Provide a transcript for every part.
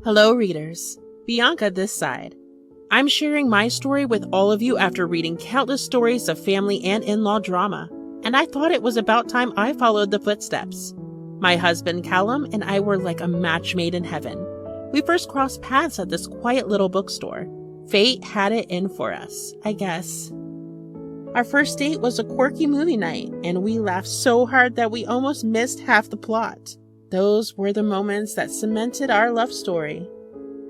Hello, readers. Bianca this side. I'm sharing my story with all of you after reading countless stories of family and in-law drama, and I thought it was about time I followed the footsteps. My husband, Callum, and I were like a match made in heaven. We first crossed paths at this quiet little bookstore. Fate had it in for us, I guess. Our first date was a quirky movie night, and we laughed so hard that we almost missed half the plot. Those were the moments that cemented our love story.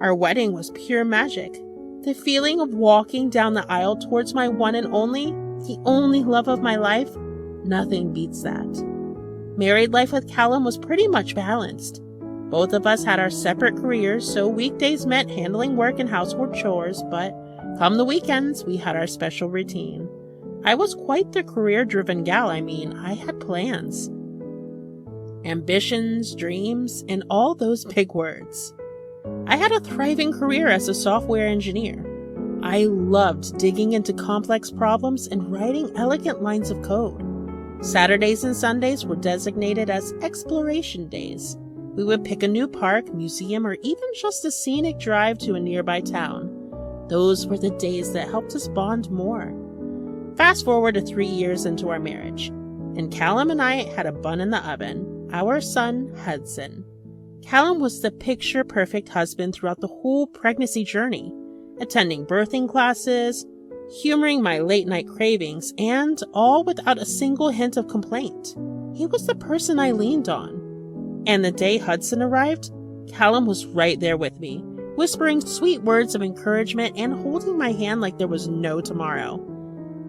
Our wedding was pure magic. The feeling of walking down the aisle towards my one and only, the only love of my life, nothing beats that. Married life with Callum was pretty much balanced. Both of us had our separate careers, so weekdays meant handling work and household chores, but come the weekends, we had our special routine. I was quite the career-driven gal. I had plans. Ambitions, dreams, and all those big words. I had a thriving career as a software engineer. I loved digging into complex problems and writing elegant lines of code. Saturdays and Sundays were designated as exploration days. We would pick a new park, museum, or even just a scenic drive to a nearby town. Those were the days that helped us bond more. Fast forward to 3 years into our marriage, and Callum and I had a bun in the oven. Our son, Hudson. Callum was the picture-perfect husband throughout the whole pregnancy journey, attending birthing classes, humoring my late-night cravings, and all without a single hint of complaint. He was the person I leaned on. And the day Hudson arrived, Callum was right there with me, whispering sweet words of encouragement and holding my hand like there was no tomorrow.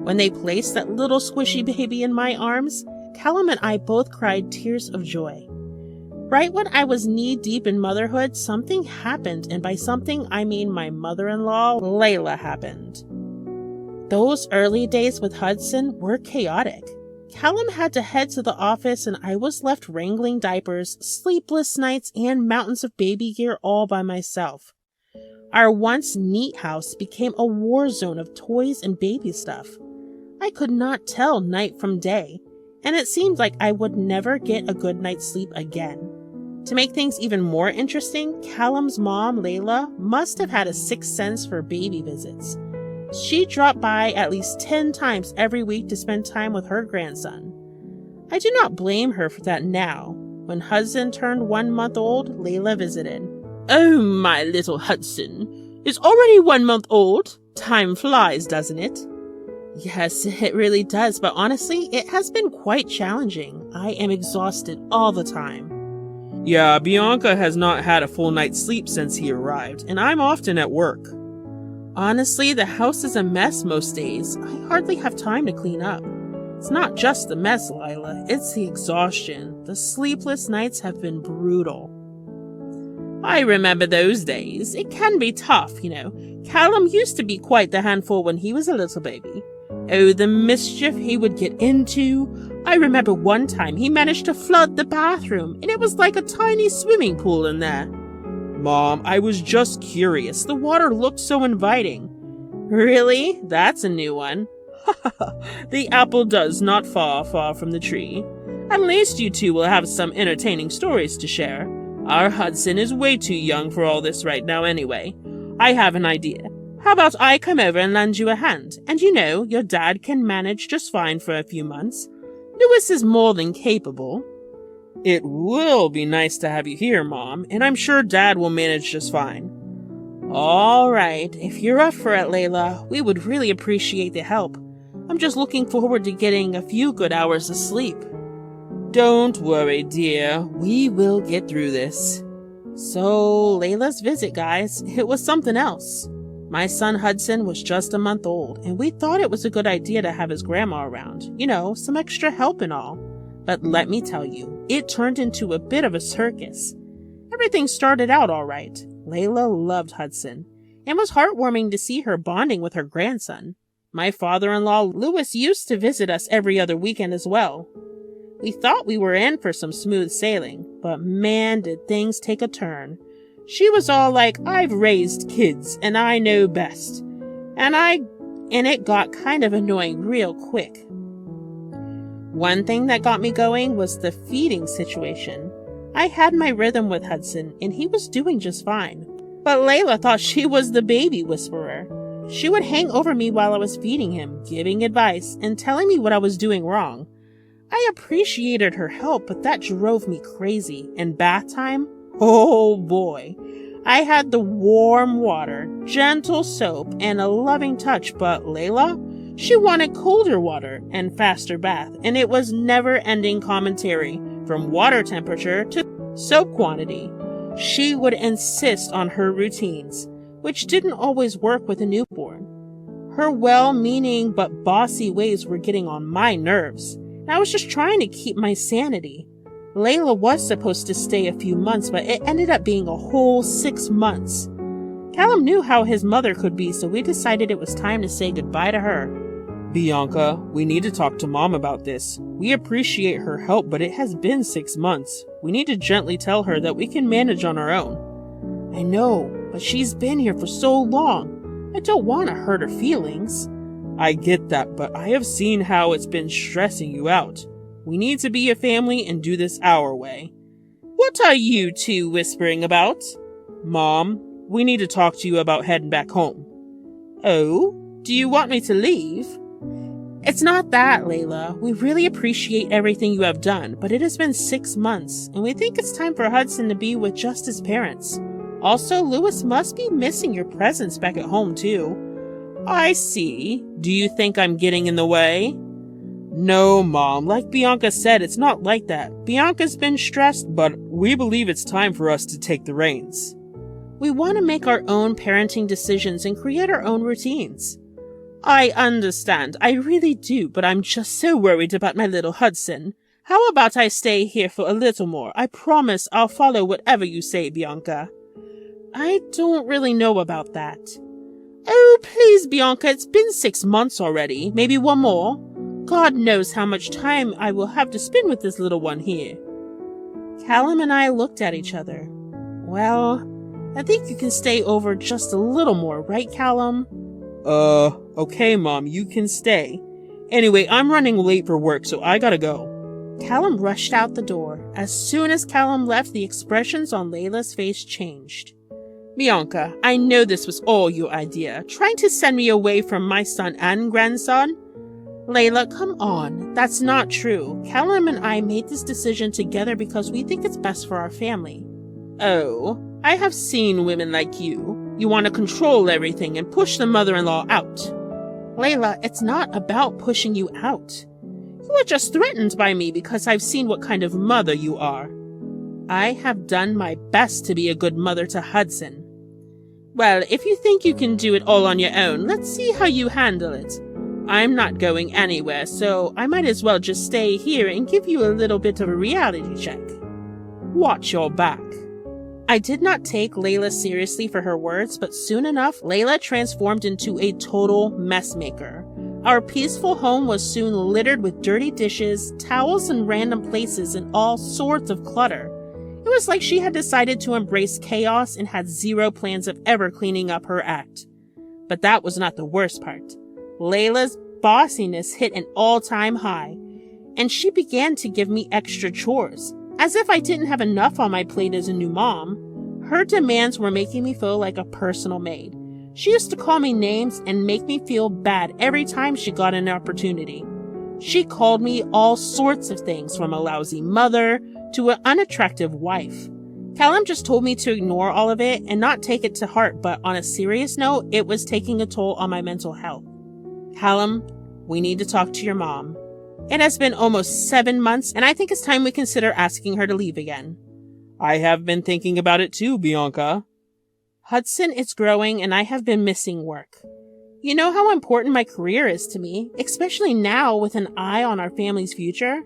When they placed that little squishy baby in my arms, Callum and I both cried tears of joy. Right when I was knee-deep in motherhood, something happened, and by something, I mean my mother-in-law, Layla, happened. Those early days with Hudson were chaotic. Callum had to head to the office, and I was left wrangling diapers, sleepless nights, and mountains of baby gear all by myself. Our once neat house became a war zone of toys and baby stuff. I could not tell night from day, and it seemed like I would never get a good night's sleep again. To make things even more interesting, Callum's mom, Layla, must have had a sixth sense for baby visits. She dropped by at least 10 times every week to spend time with her grandson. I do not blame her for that now. When Hudson turned 1 month old, Layla visited. "Oh, my little Hudson, it's already 1 month old. Time flies, doesn't it?" Yes, it really does, but honestly, it has been quite challenging. I am exhausted all the time. Yeah, Bianca has not had a full night's sleep since he arrived, and I'm often at work. Honestly, the house is a mess most days. I hardly have time to clean up. It's not just the mess, Lila, it's the exhaustion. The sleepless nights have been brutal. I remember those days. It can be tough, you know. Callum used to be quite the handful when he was a little baby. Oh, the mischief he would get into. I remember one time he managed to flood the bathroom, and it was like a tiny swimming pool in there. Mom, I was just curious. The water looked so inviting. Really? That's a new one. The apple does not fall far from the tree. At least you two will have some entertaining stories to share. Our Hudson is way too young for all this right now anyway. I have an idea. How about I come over and lend you a hand? And you know, your dad can manage just fine for a few months. Louis is more than capable. It will be nice to have you here, Mom, and I'm sure Dad will manage just fine. All right, if you're up for it, Layla, we would really appreciate the help. I'm just looking forward to getting a few good hours of sleep. Don't worry, dear. We will get through this. So, Layla's visit, guys, it was something else. My son Hudson was just a month old, and we thought it was a good idea to have his grandma around. You know, some extra help and all. But let me tell you, it turned into a bit of a circus. Everything started out all right. Layla loved Hudson, and was heartwarming to see her bonding with her grandson. My father-in-law, Louis, used to visit us every other weekend as well. We thought we were in for some smooth sailing, but man, did things take a turn. She was all like, "I've raised kids, and I know best." And it got kind of annoying real quick. One thing that got me going was the feeding situation. I had my rhythm with Hudson, and he was doing just fine. But Layla thought she was the baby whisperer. She would hang over me while I was feeding him, giving advice, and telling me what I was doing wrong. I appreciated her help, but that drove me crazy. And bath time? Oh boy. I had the warm water, gentle soap, and a loving touch, but Layla? She wanted colder water and faster bath, and it was never-ending commentary, from water temperature to soap quantity. She would insist on her routines, which didn't always work with a newborn. Her well-meaning but bossy ways were getting on my nerves, and I was just trying to keep my sanity. Layla was supposed to stay a few months, but it ended up being a whole 6 months. Callum knew how his mother could be, so we decided it was time to say goodbye to her. Bianca, we need to talk to Mom about this. We appreciate her help, but it has been 6 months. We need to gently tell her that we can manage on our own. I know, but she's been here for so long. I don't want to hurt her feelings. I get that, but I have seen how it's been stressing you out. We need to be a family and do this our way. What are you two whispering about? Mom, we need to talk to you about heading back home. Oh? Do you want me to leave? It's not that, Layla. We really appreciate everything you have done, but it has been 6 months, and we think it's time for Hudson to be with just his parents. Also, Lewis must be missing your presence back at home, too. I see. Do you think I'm getting in the way? No, Mom. Like Bianca said, it's not like that. Bianca's been stressed, but we believe it's time for us to take the reins. We want to make our own parenting decisions and create our own routines. I understand. I really do, but I'm just so worried about my little Hudson. How about I stay here for a little more? I promise I'll follow whatever you say, Bianca. I don't really know about that. Oh, please, Bianca, it's been 6 months already. Maybe one more. God knows how much time I will have to spend with this little one here. Callum and I looked at each other. Well, I think you can stay over just a little more, right, Callum? Okay, Mom, you can stay. Anyway, I'm running late for work, so I gotta go. Callum rushed out the door. As soon as Callum left, the expressions on Layla's face changed. Bianca, I know this was all your idea, trying to send me away from my son and grandson. Layla, come on. That's not true. Callum and I made this decision together because we think it's best for our family. Oh, I have seen women like you. You want to control everything and push the mother-in-law out. Layla, it's not about pushing you out. You are just threatened by me because I've seen what kind of mother you are. I have done my best to be a good mother to Hudson. Well, if you think you can do it all on your own, let's see how you handle it. I'm not going anywhere, so I might as well just stay here and give you a little bit of a reality check. Watch your back. I did not take Layla seriously for her words, but soon enough, Layla transformed into a total mess maker. Our peaceful home was soon littered with dirty dishes, towels in random places, and all sorts of clutter. It was like she had decided to embrace chaos and had zero plans of ever cleaning up her act. But that was not the worst part. Layla's bossiness hit an all-time high, and she began to give me extra chores. As if I didn't have enough on my plate as a new mom. Her demands were making me feel like a personal maid. She used to call me names and make me feel bad every time she got an opportunity. She called me all sorts of things, from a lousy mother to an unattractive wife. Callum just told me to ignore all of it and not take it to heart, but on a serious note, it was taking a toll on my mental health. Callum, we need to talk to your mom. It has been almost 7 months, and I think it's time we consider asking her to leave again. I have been thinking about it too, Bianca. Hudson is growing, and I have been missing work. You know how important my career is to me, especially now with an eye on our family's future?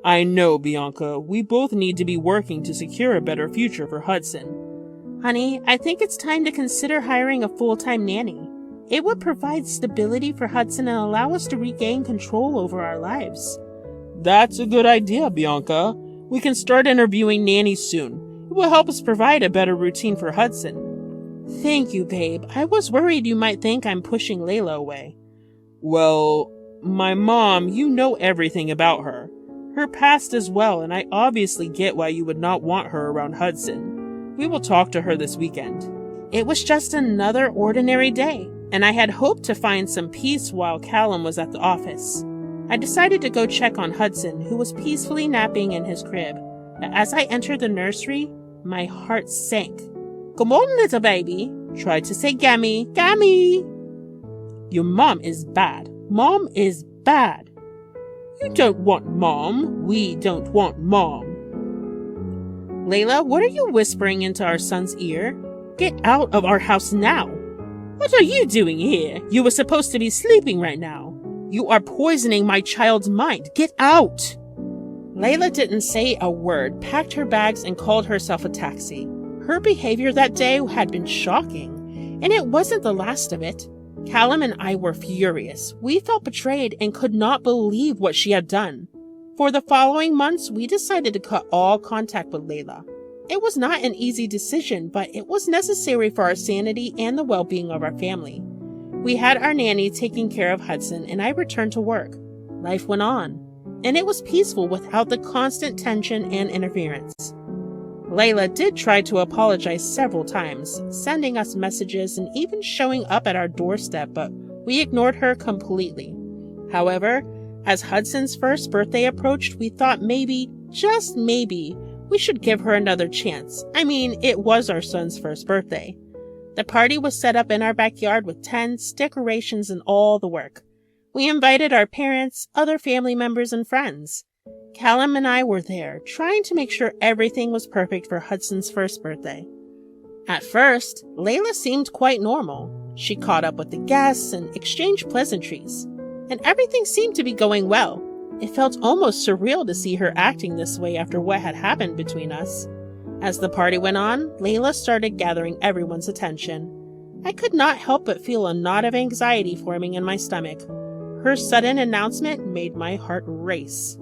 I know, Bianca. We both need to be working to secure a better future for Hudson. Honey, I think it's time to consider hiring a full-time nanny. It would provide stability for Hudson and allow us to regain control over our lives. That's a good idea, Bianca. We can start interviewing nannies soon. It will help us provide a better routine for Hudson. Thank you, babe. I was worried you might think I'm pushing Layla away. Well, my mom, you know everything about her. Her past as well, and I obviously get why you would not want her around Hudson. We will talk to her this weekend. It was just another ordinary day, and I had hoped to find some peace while Callum was at the office. I decided to go check on Hudson, who was peacefully napping in his crib. But as I entered the nursery, my heart sank. "Come on, little baby. Try to say Gammy, Gammy." "Your mom is bad. Mom is bad." "You don't want Mom. We don't want Mom." "Layla, what are you whispering into our son's ear? Get out of our house now." "What are you doing here? You were supposed to be sleeping right now. You are poisoning my child's mind. Get out." Layla didn't say a word, packed her bags, and called herself a taxi. Her behavior that day had been shocking, and it wasn't the last of it. Callum and I were furious. We felt betrayed and could not believe what she had done. For the following months, we decided to cut all contact with Layla. It was not an easy decision, but it was necessary for our sanity and the well-being of our family. We had our nanny taking care of Hudson, and I returned to work. Life went on, and it was peaceful without the constant tension and interference. Layla did try to apologize several times, sending us messages and even showing up at our doorstep, but we ignored her completely. However, as Hudson's first birthday approached, we thought maybe, just maybe, we should give her another chance. I mean, it was our son's first birthday. The party was set up in our backyard with tents, decorations, and all the work. We invited our parents, other family members, and friends. Callum and I were there, trying to make sure everything was perfect for Hudson's first birthday. At first, Layla seemed quite normal. She caught up with the guests and exchanged pleasantries, and everything seemed to be going well. It felt almost surreal to see her acting this way after what had happened between us. As the party went on, Layla started gathering everyone's attention. I could not help but feel a knot of anxiety forming in my stomach. Her sudden announcement made my heart race.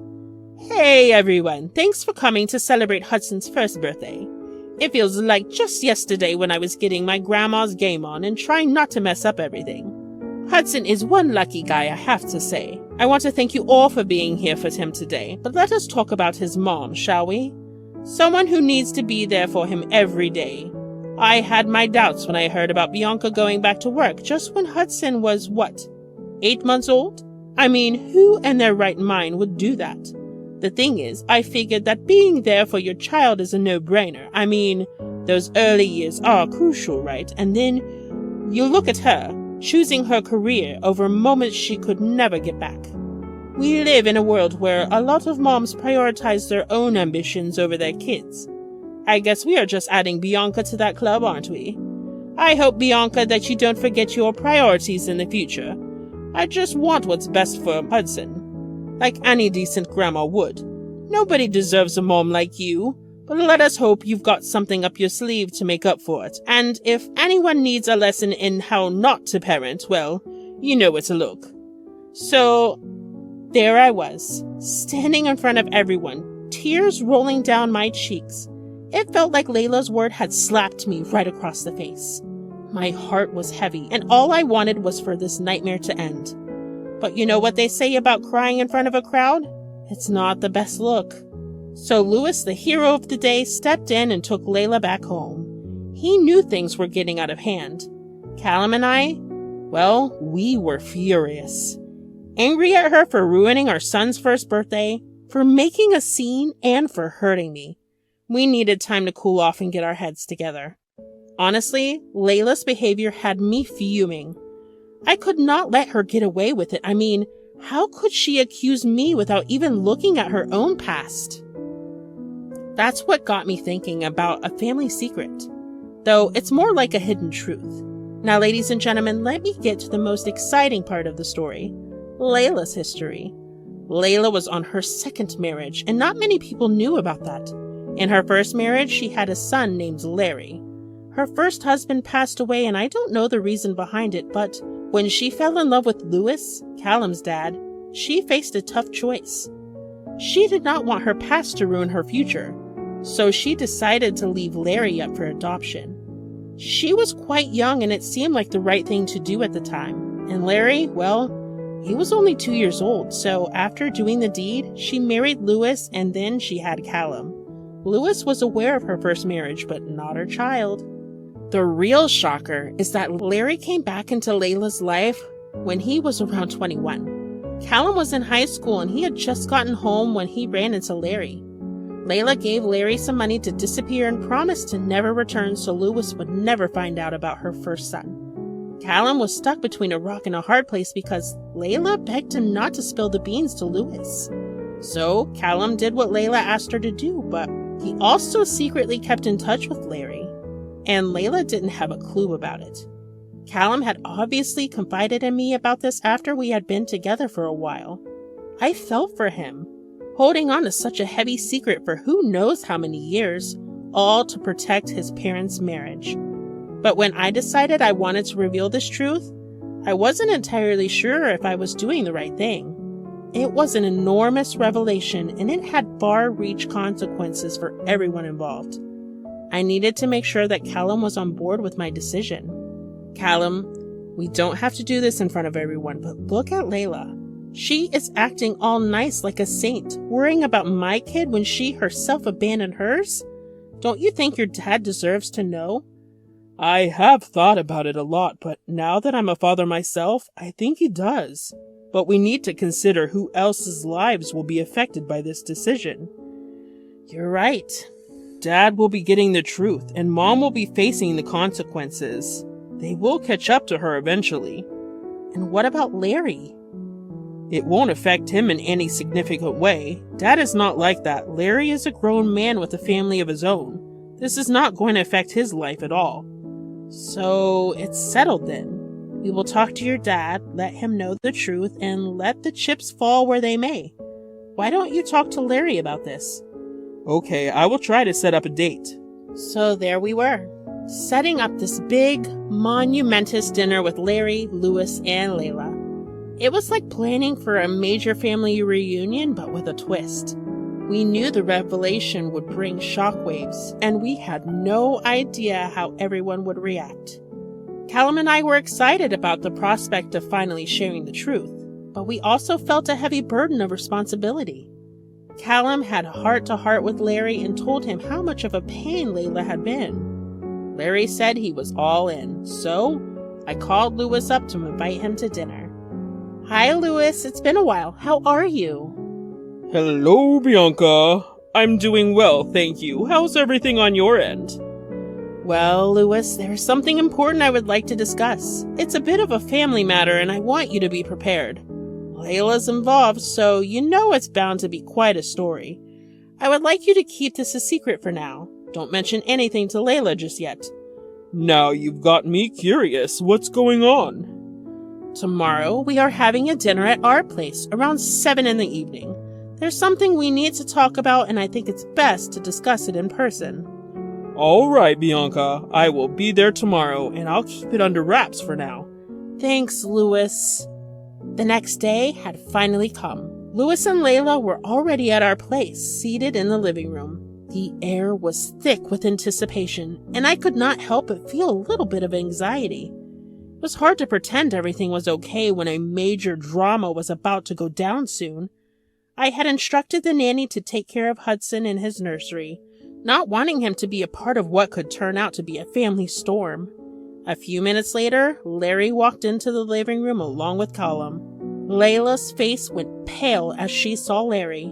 "Hey everyone, thanks for coming to celebrate Hudson's first birthday. It feels like just yesterday when I was getting my grandma's game on and trying not to mess up everything. Hudson is one lucky guy, I have to say. I want to thank you all for being here for him today, but let us talk about his mom, shall we? Someone who needs to be there for him every day. I had my doubts when I heard about Bianca going back to work just when Hudson was, 8 months old? I mean, who in their right mind would do that? The thing is, I figured that being there for your child is a no-brainer. I mean, those early years are crucial, right? And then you look at her, choosing her career over moments she could never get back. We live in a world where a lot of moms prioritize their own ambitions over their kids. I guess we are just adding Bianca to that club, aren't we? I hope, Bianca, that you don't forget your priorities in the future. I just want what's best for Hudson, like any decent grandma would. Nobody deserves a mom like you, but let us hope you've got something up your sleeve to make up for it. And if anyone needs a lesson in how not to parent, well, you know where to look." So, there I was, standing in front of everyone, tears rolling down my cheeks. It felt like Layla's word had slapped me right across the face. My heart was heavy, and all I wanted was for this nightmare to end. But you know what they say about crying in front of a crowd? It's not the best look. So Louis, the hero of the day, stepped in and took Layla back home. He knew things were getting out of hand. Callum and I, well, we were furious. Angry at her for ruining our son's first birthday, for making a scene, and for hurting me. We needed time to cool off and get our heads together. Honestly, Layla's behavior had me fuming. I could not let her get away with it. I mean, how could she accuse me without even looking at her own past? That's what got me thinking about a family secret, though it's more like a hidden truth. Now, ladies and gentlemen, let me get to the most exciting part of the story, Layla's history. Layla was on her second marriage, and not many people knew about that. In her first marriage, she had a son named Larry. Her first husband passed away, and I don't know the reason behind it, but when she fell in love with Louis, Callum's dad, she faced a tough choice. She did not want her past to ruin her future, so she decided to leave Larry up for adoption. She was quite young, and it seemed like the right thing to do at the time. And Larry, well, he was only 2 years old, so after doing the deed, she married Louis, and then she had Callum. Louis was aware of her first marriage, but not her child. The real shocker is that Larry came back into Layla's life when he was around 21. Callum was in high school and he had just gotten home when he ran into Larry. Layla gave Larry some money to disappear and promised to never return so Lewis would never find out about her first son. Callum was stuck between a rock and a hard place because Layla begged him not to spill the beans to Lewis. So Callum did what Layla asked her to do, but he also secretly kept in touch with Larry, and Layla didn't have a clue about it. Callum had obviously confided in me about this after we had been together for a while. I felt for him, holding on to such a heavy secret for who knows how many years, all to protect his parents' marriage. But when I decided I wanted to reveal this truth, I wasn't entirely sure if I was doing the right thing. It was an enormous revelation, and it had far-reach consequences for everyone involved. I needed to make sure that Callum was on board with my decision. Callum, we don't have to do this in front of everyone, but look at Layla. She is acting all nice like a saint, worrying about my kid when she herself abandoned hers. Don't you think your dad deserves to know? I have thought about it a lot, but now that I'm a father myself, I think he does. But we need to consider who else's lives will be affected by this decision. You're right. Dad will be getting the truth, and Mom will be facing the consequences. They will catch up to her eventually. And what about Larry? It won't affect him in any significant way. Dad is not like that. Larry is a grown man with a family of his own. This is not going to affect his life at all. So it's settled then. We will talk to your dad, let him know the truth, and let the chips fall where they may. Why don't you talk to Larry about this? Okay, I will try to set up a date. So there we were, setting up this big, monumentous dinner with Larry, Lewis, and Layla. It was like planning for a major family reunion, but with a twist. We knew the revelation would bring shockwaves, and we had no idea how everyone would react. Callum and I were excited about the prospect of finally sharing the truth, but we also felt a heavy burden of responsibility. Callum had a heart-to-heart with Larry and told him how much of a pain Layla had been. Larry said he was all in, so I called Lewis up to invite him to dinner. Hi, Lewis. It's been a while. How are you? Hello, Bianca. I'm doing well, thank you. How's everything on your end? Well, Lewis, there's something important I would like to discuss. It's a bit of a family matter, and I want you to be prepared. Layla's involved, so you know it's bound to be quite a story. I would like you to keep this a secret for now. Don't mention anything to Layla just yet. Now you've got me curious. What's going on? Tomorrow, we are having a dinner at our place around 7 in the evening. There's something we need to talk about, and I think it's best to discuss it in person. All right, Bianca. I will be there tomorrow, and I'll keep it under wraps for now. Thanks, Lewis. The next day had finally come. Lewis and Layla were already at our place, seated in the living room. The air was thick with anticipation, and I could not help but feel a little bit of anxiety. It was hard to pretend everything was okay when a major drama was about to go down soon. I had instructed the nanny to take care of Hudson in his nursery, not wanting him to be a part of what could turn out to be a family storm. A few minutes later, Larry walked into the living room along with Callum. Layla's face went pale as she saw Larry.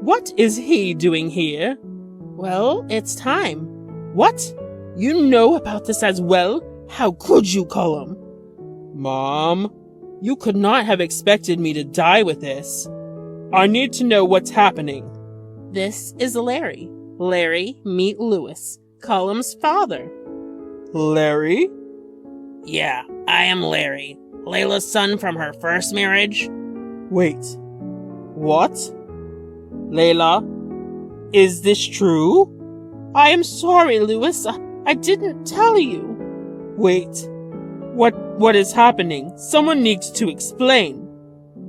What is he doing here? Well, it's time. What? You know about this as well? How could you, Callum? Mom, you could not have expected me to die with this. I need to know what's happening. This is Larry. Larry, meet Lewis, Callum's father. Larry? Yeah, I am Larry. Layla's son from her first marriage. Wait. What? Layla? Is this true? I am sorry, Lewis. I didn't tell you. Wait. What is happening? Someone needs to explain.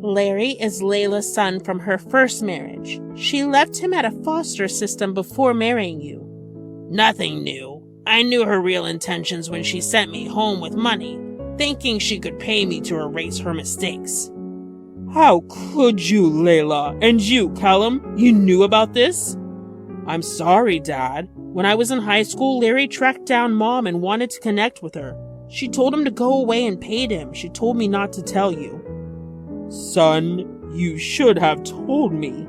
Larry is Layla's son from her first marriage. She left him at a foster system before marrying you. Nothing new. I knew her real intentions when she sent me home with money, thinking she could pay me to erase her mistakes. How could you, Layla? And you, Callum? You knew about this? I'm sorry, Dad. When I was in high school, Larry tracked down Mom and wanted to connect with her. She told him to go away and paid him. She told me not to tell you. Son, you should have told me.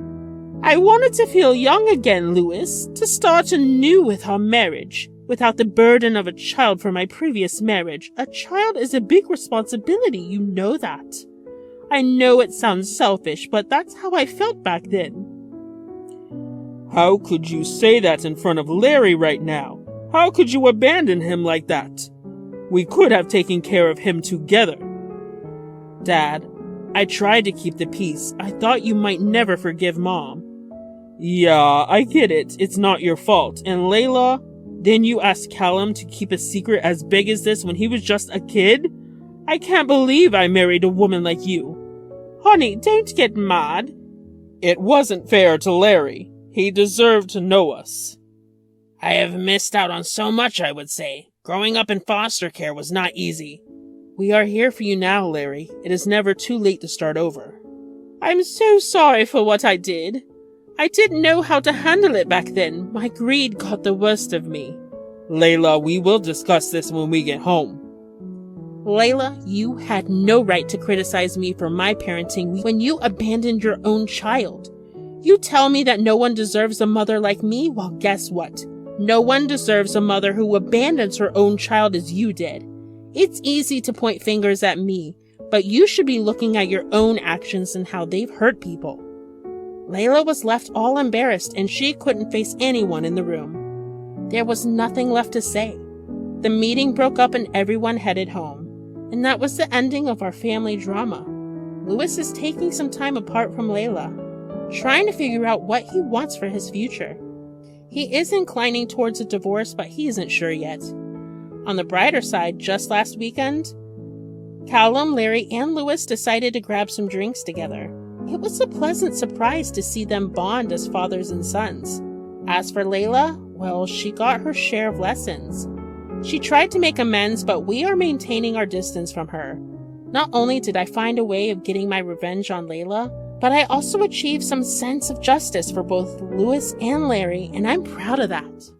I wanted to feel young again, Louis, to start anew with our marriage, without the burden of a child from my previous marriage. A child is a big responsibility, you know that. I know it sounds selfish, but that's how I felt back then. How could you say that in front of Larry right now? How could you abandon him like that? We could have taken care of him together. Dad, I tried to keep the peace. I thought you might never forgive Mom. Yeah, I get it. It's not your fault. And Layla, didn't you ask Callum to keep a secret as big as this when he was just a kid? I can't believe I married a woman like you. Honey, don't get mad. It wasn't fair to Larry. He deserved to know us. I have missed out on so much, I would say. Growing up in foster care was not easy. We are here for you now, Larry. It is never too late to start over. I'm so sorry for what I did. I didn't know how to handle it back then. My greed got the worst of me. Layla, we will discuss this when we get home. Layla, you had no right to criticize me for my parenting when you abandoned your own child. You tell me that no one deserves a mother like me? Well, guess what? No one deserves a mother who abandons her own child as you did. It's easy to point fingers at me, but you should be looking at your own actions and how they've hurt people. Layla was left all embarrassed and she couldn't face anyone in the room. There was nothing left to say. The meeting broke up and everyone headed home. And that was the ending of our family drama. Louis is taking some time apart from Layla, trying to figure out what he wants for his future. He is inclining towards a divorce, but he isn't sure yet. On the brighter side, just last weekend, Callum, Larry, and Louis decided to grab some drinks together. It was a pleasant surprise to see them bond as fathers and sons. As for Layla, well, she got her share of lessons. She tried to make amends, but we are maintaining our distance from her. Not only did I find a way of getting my revenge on Layla, but I also achieved some sense of justice for both Louis and Larry, and I'm proud of that.